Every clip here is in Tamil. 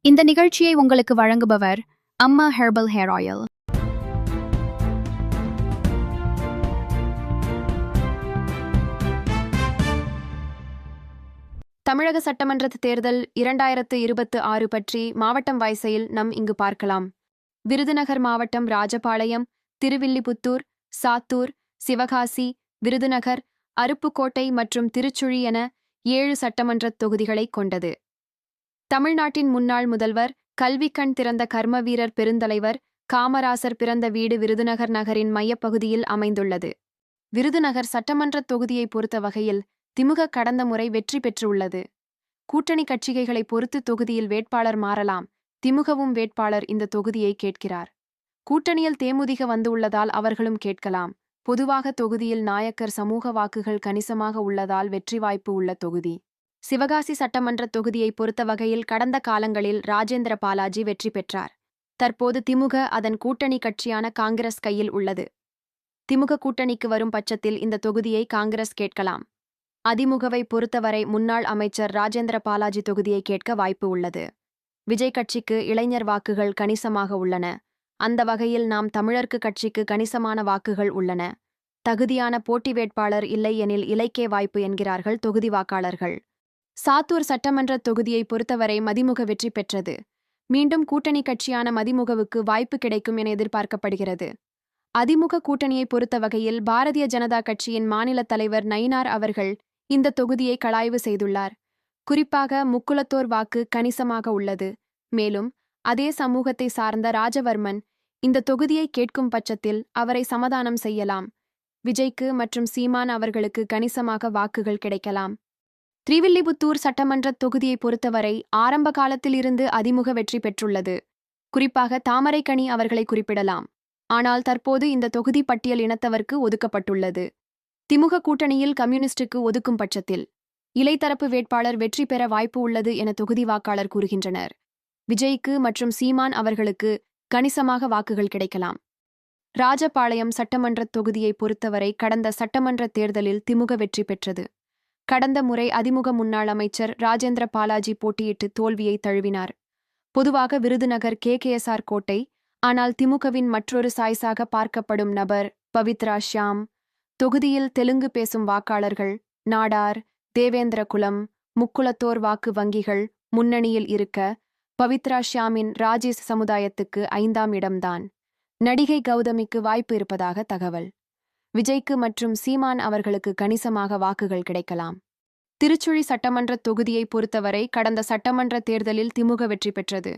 இந்த நிகழ்ச்சியை உங்களுக்கு வழங்குபவர் அம்மா ஹெர்பல் ஹேர் ஆயில். தமிழக சட்டமன்ற தேர்தல் 2026 பற்றி மாவட்டம் வாய்ஸையில் இங்கு பார்க்கலாம். விருதுநகர் மாவட்டம் ராஜபாளையம், திருவில்லிபுத்தூர், சாத்தூர், சிவகாசி, விருதுநகர், அருப்புக்கோட்டை மற்றும் திருச்சுழி என 7 சட்டமன்ற தொகுதிகளை கொண்டது. தமிழ்நாட்டின் முன்னாள் முதல்வர், கல்விக்கண் திறந்த கர்மவீரர் பெருந்தலைவர் காமராசர் பிறந்த வீடு விருதுநகர் நகரின் மையப்பகுதியில் அமைந்துள்ளது. விருதுநகர் சட்டமன்ற தொகுதியை பொறுத்த வகையில் திமுக கடந்த முறை வெற்றி பெற்றுள்ளது. கூட்டணி கட்சிகளை பொறுத்து தொகுதியில் வேட்பாளர் மாறலாம். திமுகவும் வேட்பாளர் இந்த தொகுதியை கேட்கிறார். கூட்டணியில் தேமுதிக வந்துள்ளதால் அவர்களும் கேட்கலாம். பொதுவாக தொகுதியில் நாயக்கர் சமூக வாக்குகள் கணிசமாக உள்ளதால் வெற்றி வாய்ப்பு உள்ள தொகுதி. சிவகாசி சட்டமன்ற தொகுதியை பொறுத்த வகையில் கடந்த காலங்களில் ராஜேந்திர பாலாஜி வெற்றி பெற்றார். தற்போது திமுக அதன் கூட்டணி கட்சியான காங்கிரஸ் கையில் உள்ளது. திமுக கூட்டணிக்கு வரும் பட்சத்தில் இந்த தொகுதியை காங்கிரஸ் கேட்கலாம். அதிமுகவை பொறுத்தவரை முன்னாள் அமைச்சர் ராஜேந்திர பாலாஜி தொகுதியை கேட்க வாய்ப்பு உள்ளது. விஜய் கட்சிக்கு இளைஞர் வாக்குகள் கணிசமாக உள்ளன. அந்த வகையில் நாம் தமிழர்க்கு கட்சிக்கு கணிசமான வாக்குகள் உள்ளன. தகுதியான போட்டி வேட்பாளர் இல்லை எனில் இலைக்கே வாய்ப்பு என்கிறார்கள் தொகுதி வாக்காளர்கள். சாத்தூர் சட்டமன்ற தொகுதியை பொறுத்தவரை மதிமுக வெற்றி பெற்றது. மீண்டும் கூட்டணி கட்சியான மதிமுகவுக்கு வாய்ப்பு கிடைக்கும் என எதிர்பார்க்கப்படுகிறது. அதிமுக கூட்டணியை பொறுத்த வகையில் பாரதிய ஜனதா கட்சியின் மாநில தலைவர் நயினார் அவர்கள் இந்த தொகுதியை களாய்வு செய்துள்ளார். குறிப்பாக முக்குலத்தோர் வாக்கு கணிசமாக உள்ளது. மேலும் அதே சமூகத்தை சார்ந்த ராஜவர்மன் இந்த தொகுதியை கேட்கும் பட்சத்தில் அவரை சமாதானம் செய்யலாம். விஜய்க்கு மற்றும் சீமான் அவர்களுக்கு கணிசமாக வாக்குகள் கிடைக்கலாம். திருவில்லிபுத்தூர் சட்டமன்ற தொகுதியை பொறுத்தவரை ஆரம்ப காலத்தில் இருந்து அதிமுக வெற்றி பெற்றுள்ளது. குறிப்பாக தாமரைக்கனி அவர்களை குறிப்பிடலாம். ஆனால் தற்போது இந்த தொகுதி பட்டியல் இனத்தவர்க்கு ஒதுக்கப்பட்டுள்ளது. திமுக கூட்டணியில் கம்யூனிஸ்டுக்கு ஒதுக்கும் பட்சத்தில் இலைத்தரப்பு வேட்பாளர் வெற்றி பெற வாய்ப்பு உள்ளது என தொகுதி வாக்காளர் கூறுகின்றனர். விஜய்க்கு மற்றும் சீமான் அவர்களுக்கு கணிசமாக வாக்குகள் கிடைக்கலாம். ராஜபாளையம் சட்டமன்ற தொகுதியை பொறுத்தவரை கடந்த சட்டமன்ற தேர்தலில் திமுக வெற்றி பெற்றது. கடந்த முறை அதிமுக முன்னாள் அமைச்சர் ராஜேந்திர பாலாஜி போட்டியிட்டு தோல்வியை தழுவினார். பொதுவாக விருதுநகர் KKSR கோட்டை. ஆனால் திமுகவின் மற்றொரு சாய்ஸாக பார்க்கப்படும் நபர் பவித்ரா ஷியாம். தொகுதியில் தெலுங்கு பேசும் வாக்காளர்கள், நாடார், தேவேந்திரகுலம், முக்குலத்தோர் வாக்கு வங்கிகள் முன்னணியில் இருக்க பவித்ரா ஷியாமின் ராஜேஷ் சமுதாயத்துக்கு 5ஆம் இடம்தான். நடிகை கௌதமிக்கு வாய்ப்பு இருப்பதாக தகவல். விஜய்க்கு மற்றும் சீமான் அவர்களுக்கு கணிசமாக வாக்குகள் கிடைக்கலாம். திருச்சுழி சட்டமன்ற தொகுதியை பொறுத்தவரை கடந்த சட்டமன்ற தேர்தலில் திமுக வெற்றி பெற்றது.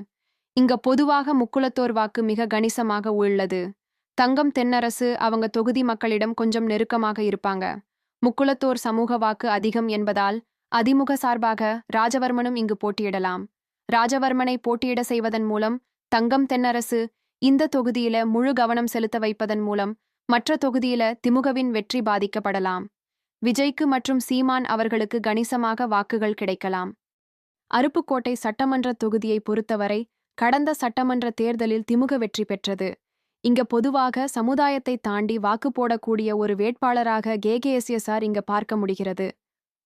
இங்க பொதுவாக முக்குலத்தோர் வாக்கு மிக கணிசமாக உள்ளது. தங்கம் தென்னரசு அவங்க தொகுதி மக்களிடம் கொஞ்சம் நெருக்கமாக இருப்பாங்க. முக்குலத்தோர் சமூக வாக்கு அதிகம் என்பதால் அதிமுக சார்பாக ராஜவர்மனும் இங்கு போட்டியிடலாம். ராஜவர்மனை போட்டியிட செய்வதன் மூலம் தங்கம் தென்னரசு இந்த தொகுதியில முழு கவனம் செலுத்த வைப்பதன் மூலம் மற்ற தொகுதியில திமுகவின் வெற்றி பாதிக்கப்படலாம். விஜய்க்கு மற்றும் சீமான் அவர்களுக்கு கணிசமாக வாக்குகள் கிடைக்கலாம். அருப்புக்கோட்டை சட்டமன்ற தொகுதியை பொறுத்தவரை கடந்த சட்டமன்ற தேர்தலில் திமுக வெற்றி பெற்றது. இங்க பொதுவாக சமுதாயத்தை தாண்டி வாக்கு போடக்கூடிய ஒரு வேட்பாளராக KKSR இங்க பார்க்க முடிகிறது.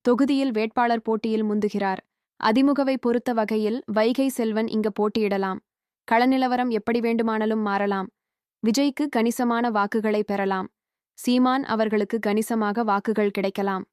தொகுதியில் வேட்பாளர் போட்டியில் முந்துகிறார். அதிமுகவை பொறுத்த வகையில் வைகை செல்வன் இங்க போட்டியிடலாம். களநிலவரம் எப்படி வேண்டுமானாலும் மாறலாம். விஜய்க்கு கணிசமான வாக்குகளை பெறலாம். சீமான் அவர்களுக்கு கணிசமாக வாக்குகள் கிடைக்கலாம்.